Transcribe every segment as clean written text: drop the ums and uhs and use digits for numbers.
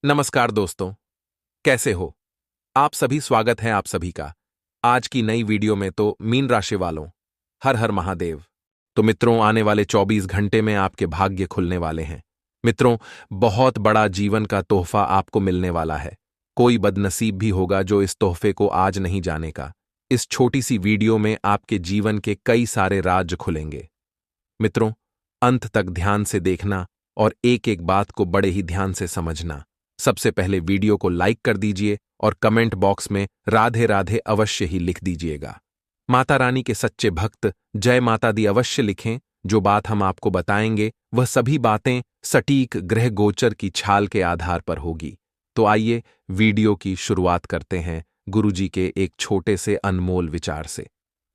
नमस्कार दोस्तों, कैसे हो? आप सभी स्वागत है आप सभी का। आज की नई वीडियो में तो मीन राशि वालों, हर हर महादेव। तो मित्रों, आने वाले 24 घंटे में आपके भाग्य खुलने वाले हैं। मित्रों, बहुत बड़ा जीवन का तोहफा आपको मिलने वाला है। कोई बदनसीब भी होगा जो इस तोहफे को आज नहीं जानेगा। इस छोटी सी वीडियो में आपके जीवन के कई सारे राज खुलेंगे। मित्रों, अंत तक ध्यान से देखना और एक एक बात को बड़े ही ध्यान से समझना। सबसे पहले वीडियो को लाइक कर दीजिए और कमेंट बॉक्स में राधे राधे अवश्य ही लिख दीजिएगा। माता रानी के सच्चे भक्त जय माता दी अवश्य लिखें। जो बात हम आपको बताएंगे वह सभी बातें सटीक ग्रह गोचर की छाल के आधार पर होगी। तो आइए वीडियो की शुरुआत करते हैं गुरुजी के एक छोटे से अनमोल विचार से।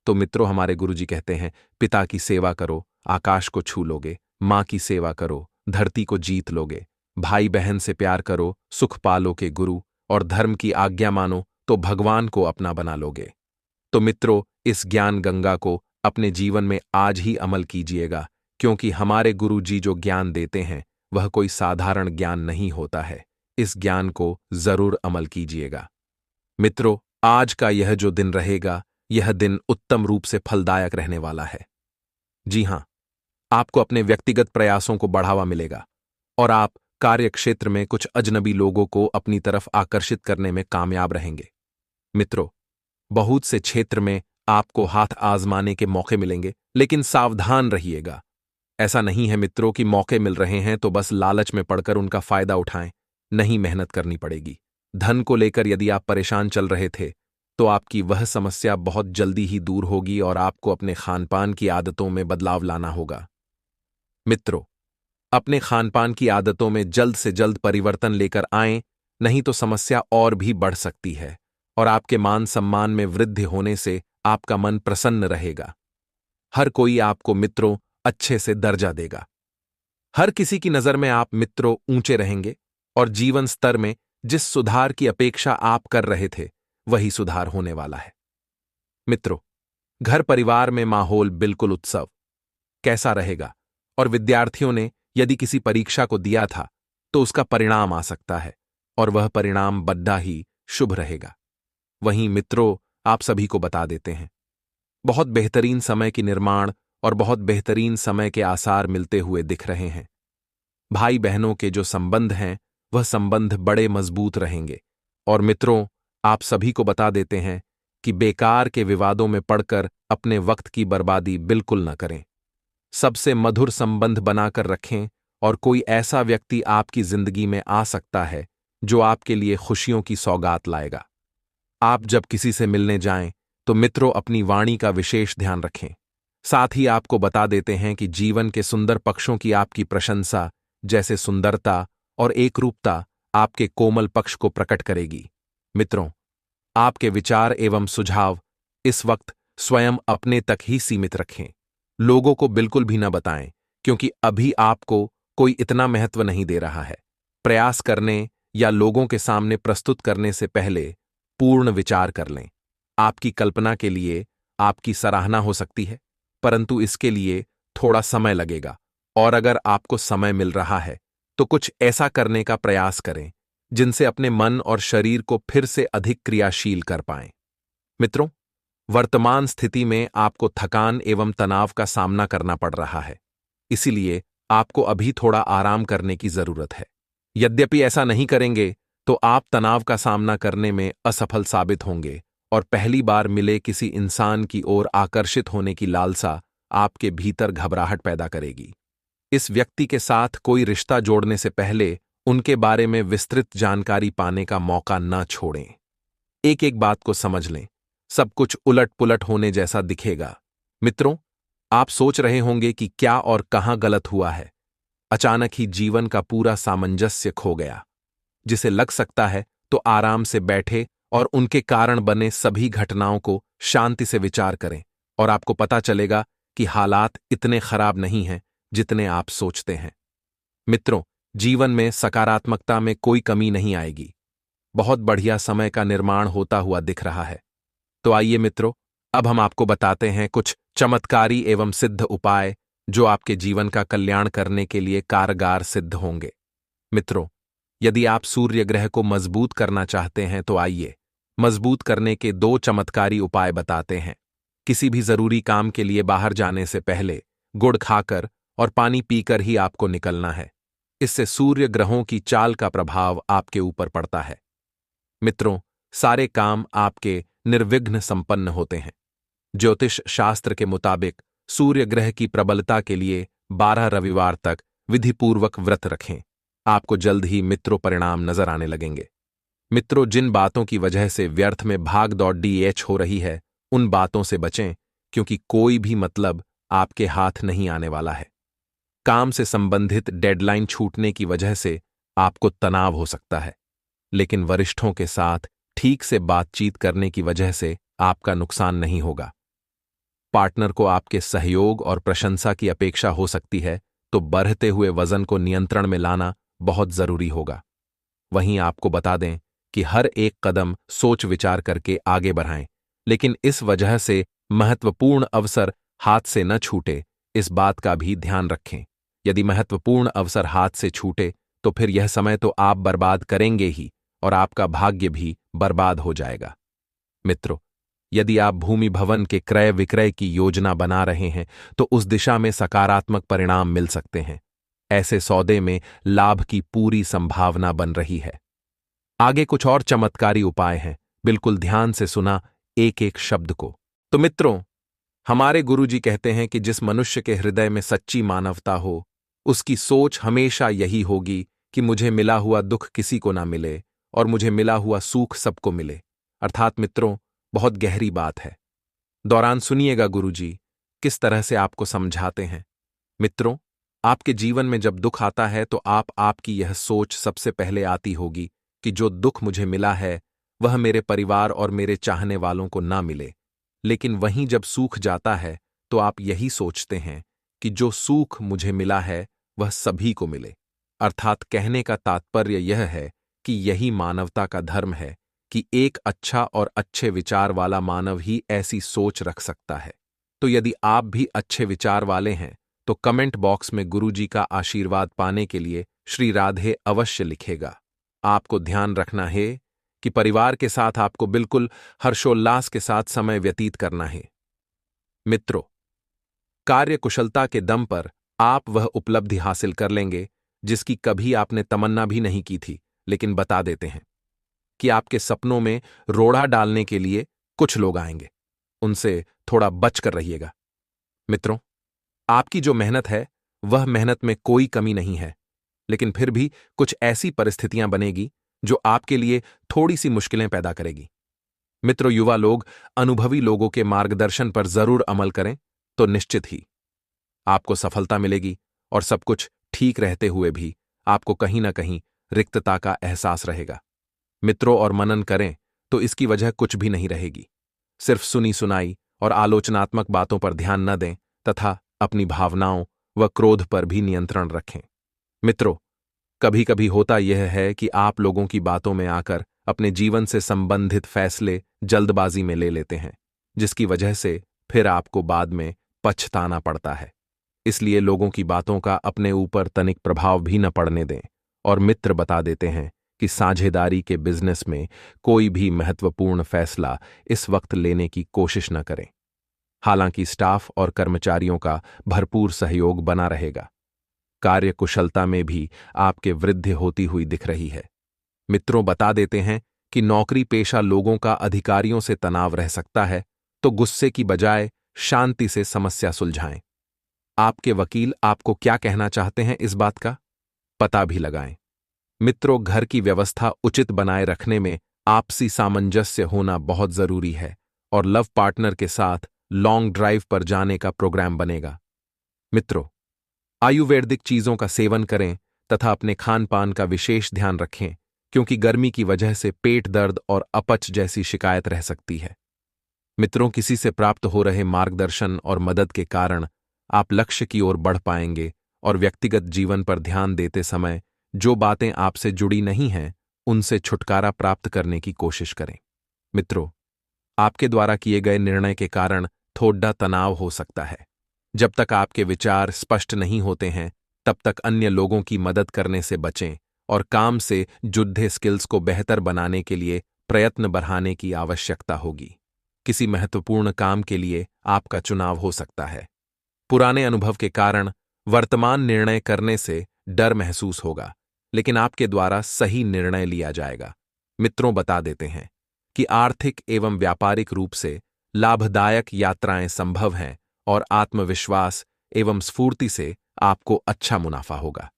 तो मित्रों, हमारे गुरुजी कहते हैं, पिता की सेवा करो, आकाश को छू लोगे। माँ की सेवा करो, धरती को जीत लोगे। भाई बहन से प्यार करो, सुख पालो के गुरु। और धर्म की आज्ञा मानो तो भगवान को अपना बना लोगे। तो मित्रों, इस ज्ञान गंगा को अपने जीवन में आज ही अमल कीजिएगा, क्योंकि हमारे गुरु जी जो ज्ञान देते हैं वह कोई साधारण ज्ञान नहीं होता है। इस ज्ञान को जरूर अमल कीजिएगा। मित्रों, आज का यह जो दिन रहेगा, यह दिन उत्तम रूप से फलदायक रहने वाला है। जी हां, आपको अपने व्यक्तिगत प्रयासों को बढ़ावा मिलेगा और आप कार्य क्षेत्र में कुछ अजनबी लोगों को अपनी तरफ आकर्षित करने में कामयाब रहेंगे। मित्रों, बहुत से क्षेत्र में आपको हाथ आजमाने के मौके मिलेंगे, लेकिन सावधान रहिएगा। ऐसा नहीं है मित्रों कि मौके मिल रहे हैं तो बस लालच में पड़कर उनका फायदा उठाएं। नहीं, मेहनत करनी पड़ेगी। धन को लेकर यदि आप परेशान चल रहे थे तो आपकी वह समस्या बहुत जल्दी ही दूर होगी और आपको अपने खानपान की आदतों में बदलाव लाना होगा। मित्रों, अपने खानपान की आदतों में जल्द से जल्द परिवर्तन लेकर आएं, नहीं तो समस्या और भी बढ़ सकती है और आपके मान सम्मान में वृद्धि होने से आपका मन प्रसन्न रहेगा। हर कोई आपको मित्रों अच्छे से दर्जा देगा। हर किसी की नजर में आप मित्रों ऊंचे रहेंगे और जीवन स्तर में जिस सुधार की अपेक्षा आप कर रहे थे वही सुधार होने वाला है। मित्रों, घर परिवार में माहौल बिल्कुल उत्सव कैसा रहेगा और विद्यार्थियों ने यदि किसी परीक्षा को दिया था तो उसका परिणाम आ सकता है और वह परिणाम बड्डा ही शुभ रहेगा। वहीं मित्रों, आप सभी को बता देते हैं, बहुत बेहतरीन समय की निर्माण और बहुत बेहतरीन समय के आसार मिलते हुए दिख रहे हैं। भाई बहनों के जो संबंध हैं वह संबंध बड़े मजबूत रहेंगे। और मित्रों, आप सभी को बता देते हैं कि बेकार के विवादों में पड़कर अपने वक्त की बर्बादी बिल्कुल न करें। सबसे मधुर संबंध बनाकर रखें और कोई ऐसा व्यक्ति आपकी जिंदगी में आ सकता है जो आपके लिए खुशियों की सौगात लाएगा। आप जब किसी से मिलने जाएं तो मित्रों अपनी वाणी का विशेष ध्यान रखें। साथ ही आपको बता देते हैं कि जीवन के सुंदर पक्षों की आपकी प्रशंसा, जैसे सुंदरता और एकरूपता, आपके कोमल पक्ष को प्रकट करेगी। मित्रों, आपके विचार एवं सुझाव इस वक्त स्वयं अपने तक ही सीमित रखें। लोगों को बिल्कुल भी न बताएं, क्योंकि अभी आपको कोई इतना महत्व नहीं दे रहा है। प्रयास करने या लोगों के सामने प्रस्तुत करने से पहले पूर्ण विचार कर लें। आपकी कल्पना के लिए आपकी सराहना हो सकती है, परंतु इसके लिए थोड़ा समय लगेगा और अगर आपको समय मिल रहा है तो कुछ ऐसा करने का प्रयास करें जिनसे अपने मन और शरीर को फिर से अधिक क्रियाशील कर पाएं। मित्रों, वर्तमान स्थिति में आपको थकान एवं तनाव का सामना करना पड़ रहा है, इसीलिए आपको अभी थोड़ा आराम करने की जरूरत है। यद्यपि ऐसा नहीं करेंगे तो आप तनाव का सामना करने में असफल साबित होंगे और पहली बार मिले किसी इंसान की ओर आकर्षित होने की लालसा आपके भीतर घबराहट पैदा करेगी। इस व्यक्ति के साथ कोई रिश्ता जोड़ने से पहले उनके बारे में विस्तृत जानकारी पाने का मौका न छोड़ें। एक एक बात को समझ लें, सब कुछ उलट पुलट होने जैसा दिखेगा। मित्रों, आप सोच रहे होंगे कि क्या और कहां गलत हुआ है। अचानक ही जीवन का पूरा सामंजस्य खो गया। जिसे लग सकता है तो आराम से बैठे और उनके कारण बने सभी घटनाओं को शांति से विचार करें और आपको पता चलेगा कि हालात इतने खराब नहीं हैं जितने आप सोचते हैं। मित्रों, जीवन में सकारात्मकता में कोई कमी नहीं आएगी। बहुत बढ़िया समय का निर्माण होता हुआ दिख रहा है। तो आइए मित्रों, अब हम आपको बताते हैं कुछ चमत्कारी एवं सिद्ध उपाय जो आपके जीवन का कल्याण करने के लिए कारगर सिद्ध होंगे। मित्रों, यदि आप सूर्य ग्रह को मजबूत करना चाहते हैं तो आइए मजबूत करने के 2 चमत्कारी उपाय बताते हैं। किसी भी जरूरी काम के लिए बाहर जाने से पहले गुड़ खाकर और पानी पीकर ही आपको निकलना है। इससे सूर्य ग्रहों की चाल का प्रभाव आपके ऊपर पड़ता है। मित्रों, सारे काम आपके निर्विघ्न संपन्न होते हैं। ज्योतिष शास्त्र के मुताबिक सूर्य ग्रह की प्रबलता के लिए 12 रविवार तक विधिपूर्वक व्रत रखें। आपको जल्द ही मित्रों परिणाम नजर आने लगेंगे। मित्रों, जिन बातों की वजह से व्यर्थ में भाग दौड़ डीएच हो रही है, उन बातों से बचें, क्योंकि कोई भी मतलब आपके हाथ नहीं आने वाला है। काम से संबंधित डेडलाइन छूटने की वजह से आपको तनाव हो सकता है, लेकिन वरिष्ठों के साथ ठीक से बातचीत करने की वजह से आपका नुकसान नहीं होगा। पार्टनर को आपके सहयोग और प्रशंसा की अपेक्षा हो सकती है, तो बढ़ते हुए वजन को नियंत्रण में लाना बहुत जरूरी होगा। वहीं आपको बता दें कि हर एक कदम सोच विचार करके आगे बढ़ाएं, लेकिन इस वजह से महत्वपूर्ण अवसर हाथ से न छूटे, इस बात का भी ध्यान रखें। यदि महत्वपूर्ण अवसर हाथ से छूटे तो फिर यह समय तो आप बर्बाद करेंगे ही, और आपका भाग्य भी बर्बाद हो जाएगा। मित्रों, यदि आप भूमि भवन के क्रय विक्रय की योजना बना रहे हैं तो उस दिशा में सकारात्मक परिणाम मिल सकते हैं। ऐसे सौदे में लाभ की पूरी संभावना बन रही है। आगे कुछ और चमत्कारी उपाय हैं, बिल्कुल ध्यान से सुना एक एक शब्द को। तो मित्रों, हमारे गुरुजी कहते हैं कि जिस मनुष्य के हृदय में सच्ची मानवता हो, उसकी सोच हमेशा यही होगी कि मुझे मिला हुआ दुख किसी को ना मिले और मुझे मिला हुआ सुख सबको मिले। अर्थात मित्रों, बहुत गहरी बात है। दौरान सुनिएगा गुरुजी किस तरह से आपको समझाते हैं। मित्रों, आपके जीवन में जब दुख आता है तो आपकी यह सोच सबसे पहले आती होगी कि जो दुख मुझे मिला है वह मेरे परिवार और मेरे चाहने वालों को ना मिले। लेकिन वहीं जब सूख जाता है तो आप यही सोचते हैं कि जो सूख मुझे मिला है वह सभी को मिले। अर्थात कहने का तात्पर्य यह है कि यही मानवता का धर्म है कि एक अच्छा और अच्छे विचार वाला मानव ही ऐसी सोच रख सकता है। तो यदि आप भी अच्छे विचार वाले हैं तो कमेंट बॉक्स में गुरुजी का आशीर्वाद पाने के लिए श्री राधे अवश्य लिखेगा। आपको ध्यान रखना है कि परिवार के साथ आपको बिल्कुल हर्षोल्लास के साथ समय व्यतीत करना है। मित्रों, कार्य कुशलता के दम पर आप वह उपलब्धि हासिल कर लेंगे जिसकी कभी आपने तमन्ना भी नहीं की थी। लेकिन बता देते हैं कि आपके सपनों में रोड़ा डालने के लिए कुछ लोग आएंगे, उनसे थोड़ा बचकर रहिएगा। मित्रों, आपकी जो मेहनत है वह मेहनत में कोई कमी नहीं है, लेकिन फिर भी कुछ ऐसी परिस्थितियां बनेगी जो आपके लिए थोड़ी सी मुश्किलें पैदा करेगी। मित्रों, युवा लोग अनुभवी लोगों के मार्गदर्शन पर जरूर अमल करें तो निश्चित ही आपको सफलता मिलेगी, और सब कुछ ठीक रहते हुए भी आपको कहीं ना कहीं रिक्तता का एहसास रहेगा। मित्रों, और मनन करें तो इसकी वजह कुछ भी नहीं रहेगी। सिर्फ सुनी सुनाई और आलोचनात्मक बातों पर ध्यान न दें तथा अपनी भावनाओं व क्रोध पर भी नियंत्रण रखें। मित्रों, कभी कभी होता यह है कि आप लोगों की बातों में आकर अपने जीवन से संबंधित फैसले जल्दबाजी में ले लेते हैं, जिसकी वजह से फिर आपको बाद में पछताना पड़ता है। इसलिए लोगों की बातों का अपने ऊपर तनिक प्रभाव भी न पड़ने दें। और मित्र बता देते हैं कि साझेदारी के बिजनेस में कोई भी महत्वपूर्ण फैसला इस वक्त लेने की कोशिश न करें। हालांकि स्टाफ और कर्मचारियों का भरपूर सहयोग बना रहेगा। कार्य कुशलता में भी आपके वृद्धि होती हुई दिख रही है। मित्रों, बता देते हैं कि नौकरी पेशा लोगों का अधिकारियों से तनाव रह सकता है, तो गुस्से की बजाय शांति से समस्या सुलझाएं। आपके वकील आपको क्या कहना चाहते हैं इस बात का पता भी लगाएं। मित्रों, घर की व्यवस्था उचित बनाए रखने में आपसी सामंजस्य होना बहुत जरूरी है, और लव पार्टनर के साथ लॉन्ग ड्राइव पर जाने का प्रोग्राम बनेगा। मित्रों, आयुर्वेदिक चीजों का सेवन करें तथा अपने खान पान का विशेष ध्यान रखें, क्योंकि गर्मी की वजह से पेट दर्द और अपच जैसी शिकायत रह सकती है। मित्रों, किसी से प्राप्त हो रहे मार्गदर्शन और मदद के कारण आप लक्ष्य की ओर बढ़ पाएंगे, और व्यक्तिगत जीवन पर ध्यान देते समय जो बातें आपसे जुड़ी नहीं हैं उनसे छुटकारा प्राप्त करने की कोशिश करें। मित्रों, आपके द्वारा किए गए निर्णय के कारण थोड़ा तनाव हो सकता है। जब तक आपके विचार स्पष्ट नहीं होते हैं तब तक अन्य लोगों की मदद करने से बचें और काम से जुड़े स्किल्स को बेहतर बनाने के लिए प्रयत्न बढ़ाने की आवश्यकता होगी। किसी महत्वपूर्ण काम के लिए आपका चुनाव हो सकता है। पुराने अनुभव के कारण वर्तमान निर्णय करने से डर महसूस होगा, लेकिन आपके द्वारा सही निर्णय लिया जाएगा। मित्रों, बता देते हैं कि आर्थिक एवं व्यापारिक रूप से लाभदायक यात्राएं संभव हैं और आत्मविश्वास एवं स्फूर्ति से आपको अच्छा मुनाफा होगा।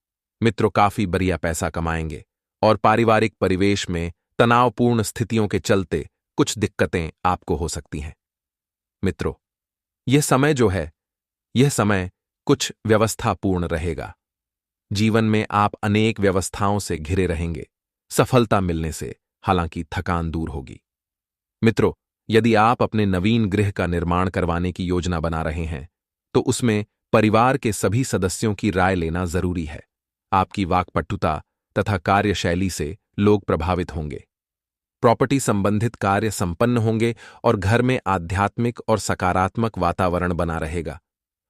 मित्रों, काफी बढ़िया पैसा कमाएंगे और पारिवारिक परिवेश में तनावपूर्ण स्थितियों के चलते कुछ दिक्कतें आपको हो सकती हैं। मित्रों, यह समय कुछ व्यवस्थापूर्ण रहेगा। जीवन में आप अनेक व्यवस्थाओं से घिरे रहेंगे। सफलता मिलने से हालांकि थकान दूर होगी। मित्रों, यदि आप अपने नवीन गृह का निर्माण करवाने की योजना बना रहे हैं, तो उसमें परिवार के सभी सदस्यों की राय लेना जरूरी है। आपकी वाक्पटुता तथा कार्यशैली से लोग प्रभावित होंगे। प्रॉपर्टी संबंधित कार्य संपन्न होंगे और घर में आध्यात्मिक और सकारात्मक वातावरण बना रहेगा।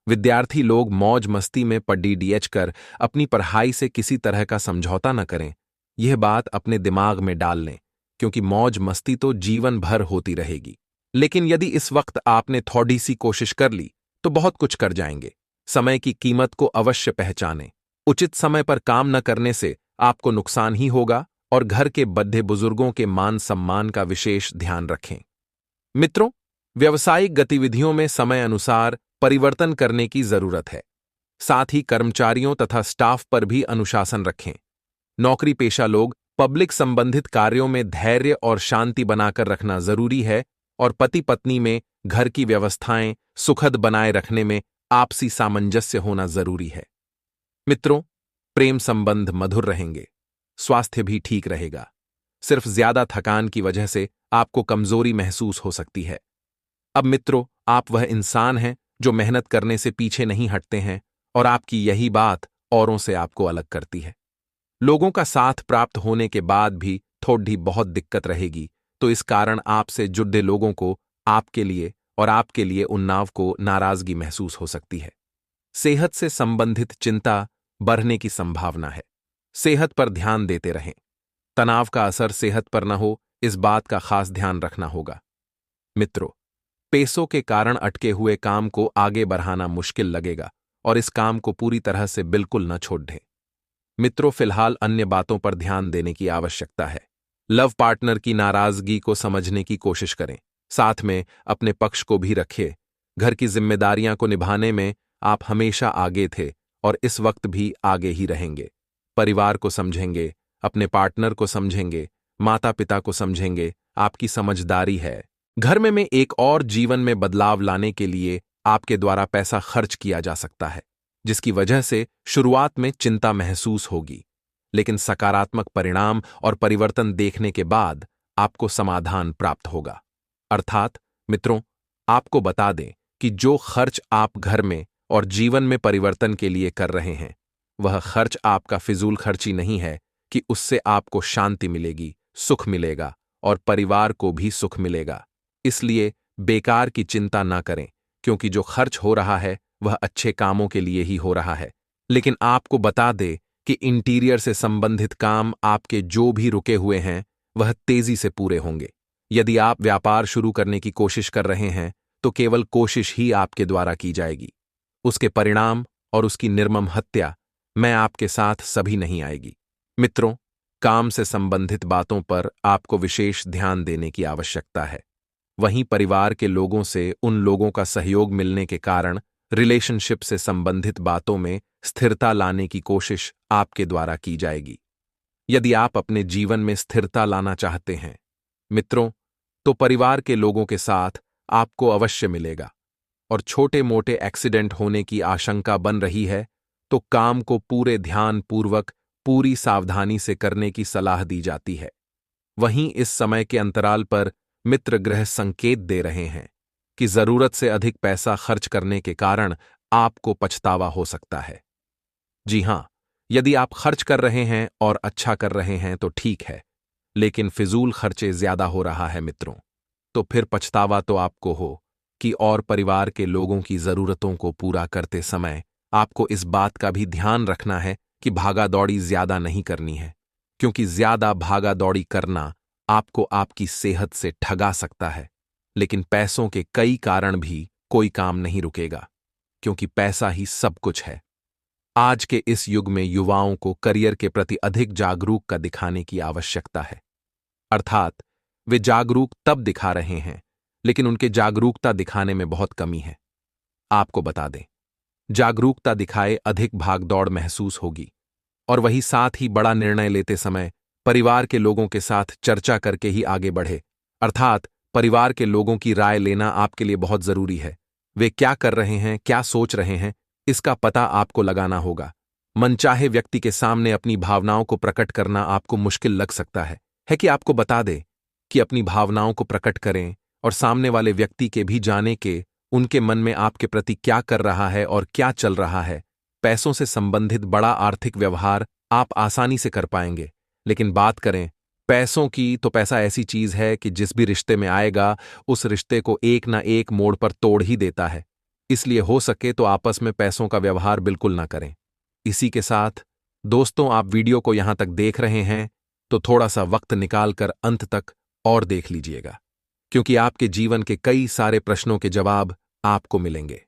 विद्यार्थी लोग मौज मस्ती में पढ़ कर अपनी पढ़ाई से किसी तरह का समझौता न करें। यह बात अपने दिमाग में डाल लें, क्योंकि मौज मस्ती तो जीवन भर होती रहेगी। लेकिन यदि इस वक्त आपने थोड़ी सी कोशिश कर ली तो बहुत कुछ कर जाएंगे। समय की कीमत को अवश्य पहचानें। उचित समय पर काम न करने से आपको नुकसान ही होगा और घर के बड़े बुजुर्गों के मान सम्मान का विशेष ध्यान रखें। मित्रों, व्यावसायिक गतिविधियों में समय अनुसार परिवर्तन करने की जरूरत है। साथ ही कर्मचारियों तथा स्टाफ पर भी अनुशासन रखें। नौकरी पेशा लोग पब्लिक संबंधित कार्यों में धैर्य और शांति बनाकर रखना जरूरी है और पति पत्नी में घर की व्यवस्थाएं सुखद बनाए रखने में आपसी सामंजस्य होना जरूरी है। मित्रों, प्रेम संबंध मधुर रहेंगे, स्वास्थ्य भी ठीक रहेगा। सिर्फ ज्यादा थकान की वजह से आपको कमजोरी महसूस हो सकती है। अब मित्रों, आप वह इंसान हैं जो मेहनत करने से पीछे नहीं हटते हैं और आपकी यही बात औरों से आपको अलग करती है। लोगों का साथ प्राप्त होने के बाद भी थोड़ी बहुत दिक्कत रहेगी, तो इस कारण आपसे जुड़े लोगों को आपके लिए उन्नाव को नाराजगी महसूस हो सकती है। सेहत से संबंधित चिंता बढ़ने की संभावना है। सेहत पर ध्यान देते रहें। तनाव का असर सेहत पर न हो, इस बात का खास ध्यान रखना होगा। मित्रों, पैसों के कारण अटके हुए काम को आगे बढ़ाना मुश्किल लगेगा और इस काम को पूरी तरह से बिल्कुल न छोड़ दें। मित्रों, फिलहाल अन्य बातों पर ध्यान देने की आवश्यकता है। लव पार्टनर की नाराजगी को समझने की कोशिश करें, साथ में अपने पक्ष को भी रखें। घर की जिम्मेदारियां को निभाने में आप हमेशा आगे थे और इस वक्त भी आगे ही रहेंगे। परिवार को समझेंगे, अपने पार्टनर को समझेंगे, माता पिता को समझेंगे। आपकी समझदारी है। घर में एक और जीवन में बदलाव लाने के लिए आपके द्वारा पैसा खर्च किया जा सकता है, जिसकी वजह से शुरुआत में चिंता महसूस होगी, लेकिन सकारात्मक परिणाम और परिवर्तन देखने के बाद आपको समाधान प्राप्त होगा। अर्थात मित्रों, आपको बता दें कि जो खर्च आप घर में और जीवन में परिवर्तन के लिए कर रहे हैं, वह खर्च आपका फिजूल खर्ची नहीं है कि उससे आपको शांति मिलेगी, सुख मिलेगा और परिवार को भी सुख मिलेगा। इसलिए बेकार की चिंता ना करें, क्योंकि जो खर्च हो रहा है वह अच्छे कामों के लिए ही हो रहा है। लेकिन आपको बता दे कि इंटीरियर से संबंधित काम आपके जो भी रुके हुए हैं वह तेजी से पूरे होंगे। यदि आप व्यापार शुरू करने की कोशिश कर रहे हैं तो केवल कोशिश ही आपके द्वारा की जाएगी। उसके परिणाम और उसकी निर्मम हत्या मैं आपके साथ सभी नहीं आएगी। मित्रों, काम से संबंधित बातों पर आपको विशेष ध्यान देने की आवश्यकता है। वहीं परिवार के लोगों से उन लोगों का सहयोग मिलने के कारण रिलेशनशिप से संबंधित बातों में स्थिरता लाने की कोशिश आपके द्वारा की जाएगी। यदि आप अपने जीवन में स्थिरता लाना चाहते हैं मित्रों, तो परिवार के लोगों के साथ आपको अवश्य मिलेगा और छोटे मोटे एक्सीडेंट होने की आशंका बन रही है तो काम को पूरे ध्यान पूर्वक पूरी सावधानी से करने की सलाह दी जाती है। वहीं इस समय के अंतराल पर मित्र ग्रह संकेत दे रहे हैं कि जरूरत से अधिक पैसा खर्च करने के कारण आपको पछतावा हो सकता है। जी हां, यदि आप खर्च कर रहे हैं और अच्छा कर रहे हैं तो ठीक है, लेकिन फिजूल खर्चे ज्यादा हो रहा है मित्रों, तो फिर पछतावा तो आपको हो कि और परिवार के लोगों की जरूरतों को पूरा करते समय आपको इस बात का भी ध्यान रखना है कि भागा दौड़ी ज्यादा नहीं करनी है। क्योंकि ज्यादा भागा दौड़ी करना आपको आपकी सेहत से ठगा सकता है। लेकिन पैसों के कई कारण भी कोई काम नहीं रुकेगा, क्योंकि पैसा ही सब कुछ है। आज के इस युग में युवाओं को करियर के प्रति अधिक जागरूकता दिखाने की आवश्यकता है। अर्थात वे जागरूक तब दिखा रहे हैं, लेकिन उनके जागरूकता दिखाने में बहुत कमी है। आपको बता दें, जागरूकता दिखाए अधिक भागदौड़ महसूस होगी, और वही साथ ही बड़ा निर्णय लेते समय परिवार के लोगों के साथ चर्चा करके ही आगे बढ़े। अर्थात परिवार के लोगों की राय लेना आपके लिए बहुत जरूरी है। वे क्या कर रहे हैं, क्या सोच रहे हैं, इसका पता आपको लगाना होगा। मनचाहे व्यक्ति के सामने अपनी भावनाओं को प्रकट करना आपको मुश्किल लग सकता है कि आपको बता दे कि अपनी भावनाओं को प्रकट करें और सामने वाले व्यक्ति के भी जाने के उनके मन में आपके प्रति क्या कर रहा है और क्या चल रहा है। पैसों से संबंधित बड़ा आर्थिक व्यवहार आप आसानी से कर पाएंगे, लेकिन बात करें पैसों की तो पैसा ऐसी चीज है कि जिस भी रिश्ते में आएगा उस रिश्ते को एक ना एक मोड़ पर तोड़ ही देता है। इसलिए हो सके तो आपस में पैसों का व्यवहार बिल्कुल ना करें। इसी के साथ दोस्तों, आप वीडियो को यहां तक देख रहे हैं तो थोड़ा सा वक्त निकालकर अंत तक और देख लीजिएगा, क्योंकि आपके जीवन के कई सारे प्रश्नों के जवाब आपको मिलेंगे।